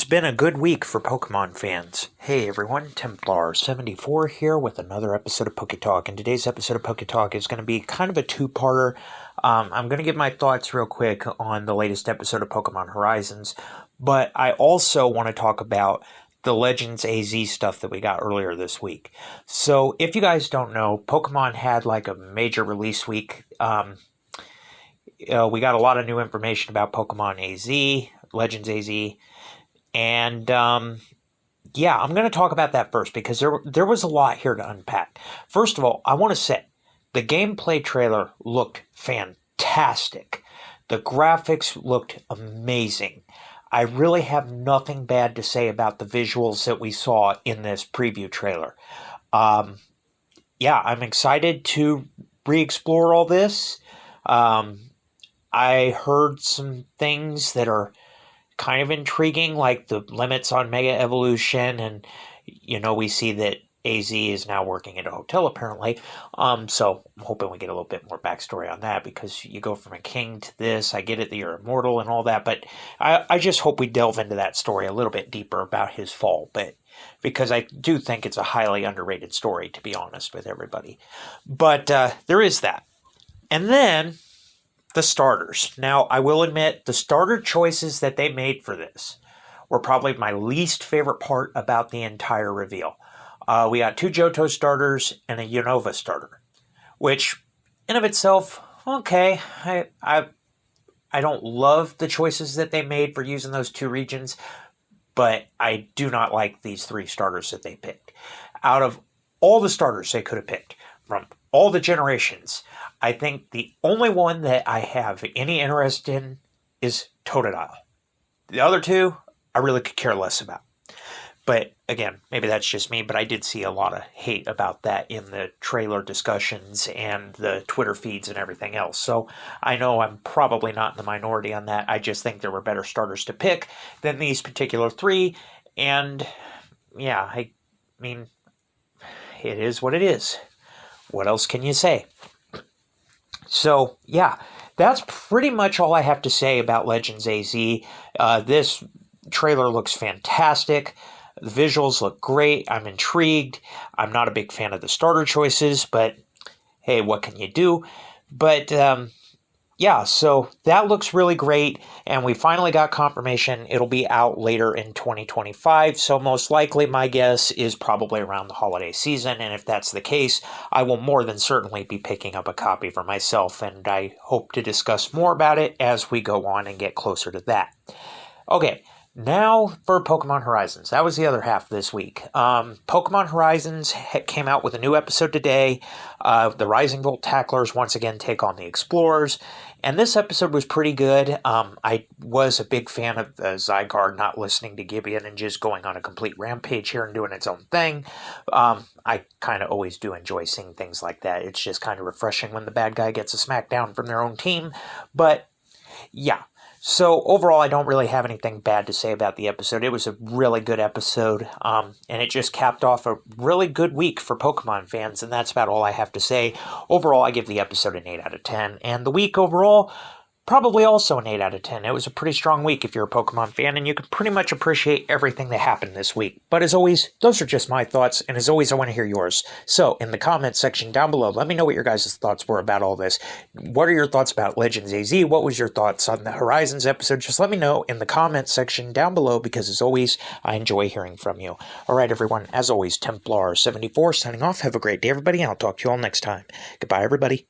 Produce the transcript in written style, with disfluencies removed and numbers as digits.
been a good week for Pokemon fans. Hey everyone, Templar74 here with another episode of Poke Talk. And today's episode of Poke Talk is going to be kind of a two-parter. I'm going to give my thoughts real quick on the latest episode of Pokemon Horizons, but I also want to talk about the Legends AZ stuff that we got earlier this week. So if you guys don't know, Pokemon had like a major release week. We got a lot of new information about Pokemon AZ, Legends AZ, and I'm going to talk about that first because there was a lot here to unpack. First of all, I want to say the gameplay trailer looked fantastic. The graphics looked amazing. I really have nothing bad to say about the visuals that we saw in this preview trailer. I'm excited to re-explore all this. I heard some things that are kind of intriguing, like the limits on Mega Evolution, and, we see that AZ is now working at a hotel, apparently. So I'm hoping we get a little bit more backstory on that, because you go from a king to this. I get it that you're immortal and all that, but I just hope we delve into that story a little bit deeper about his fall, because I do think it's a highly underrated story, to be honest with everybody. But there is that. And then the starters. Now, I will admit, the starter choices that they made for this were probably my least favorite part about the entire reveal. We got 2 Johto starters and a Unova starter, which, in of itself, okay. I don't love the choices that they made for using those 2 regions, but I do not like these 3 starters that they picked. Out of all the starters they could have picked, from all the generations, I think the only one that I have any interest in is Totodile. The other 2, I really could care less about. But again, maybe that's just me, but I did see a lot of hate about that in the trailer discussions and the Twitter feeds and everything else. So I know I'm probably not in the minority on that. I just think there were better starters to pick than these particular 3. And yeah, I mean, it is what it is. What else can you say? So, yeah, that's pretty much all I have to say about Legends AZ. This trailer looks fantastic. The visuals look great. I'm intrigued. I'm not a big fan of the starter choices, but hey, what can you do? But, so that looks really great, and we finally got confirmation it'll be out later in 2025, so most likely my guess is probably around the holiday season, and if that's the case, I will more than certainly be picking up a copy for myself, and I hope to discuss more about it as we go on and get closer to that. Okay, now for Pokemon Horizons. That was the other half of this week. Pokemon Horizons came out with a new episode today. The Rising Volt Tacklers once again take on the Explorers. And this episode was pretty good. I was a big fan of Zygarde not listening to Gibeon and just going on a complete rampage here and doing its own thing. I kind of always do enjoy seeing things like that. It's just kind of refreshing when the bad guy gets a smackdown from their own team. But yeah. So overall, I don't really have anything bad to say about the episode. It was a really good episode, and it just capped off a really good week for Pokemon fans, and that's about all I have to say. Overall, I give the episode an 8 out of 10, and the week overall, probably also an 8 out of 10. It was a pretty strong week if you're a Pokemon fan, and you can pretty much appreciate everything that happened this week. But as always, those are just my thoughts, and as always, I want to hear yours. So, in the comments section down below, let me know what your guys' thoughts were about all this. What are your thoughts about Legends AZ? What was your thoughts on the Horizons episode? Just let me know in the comments section down below, because as always, I enjoy hearing from you. Alright everyone, as always, Templar74 signing off. Have a great day everybody, and I'll talk to you all next time. Goodbye everybody.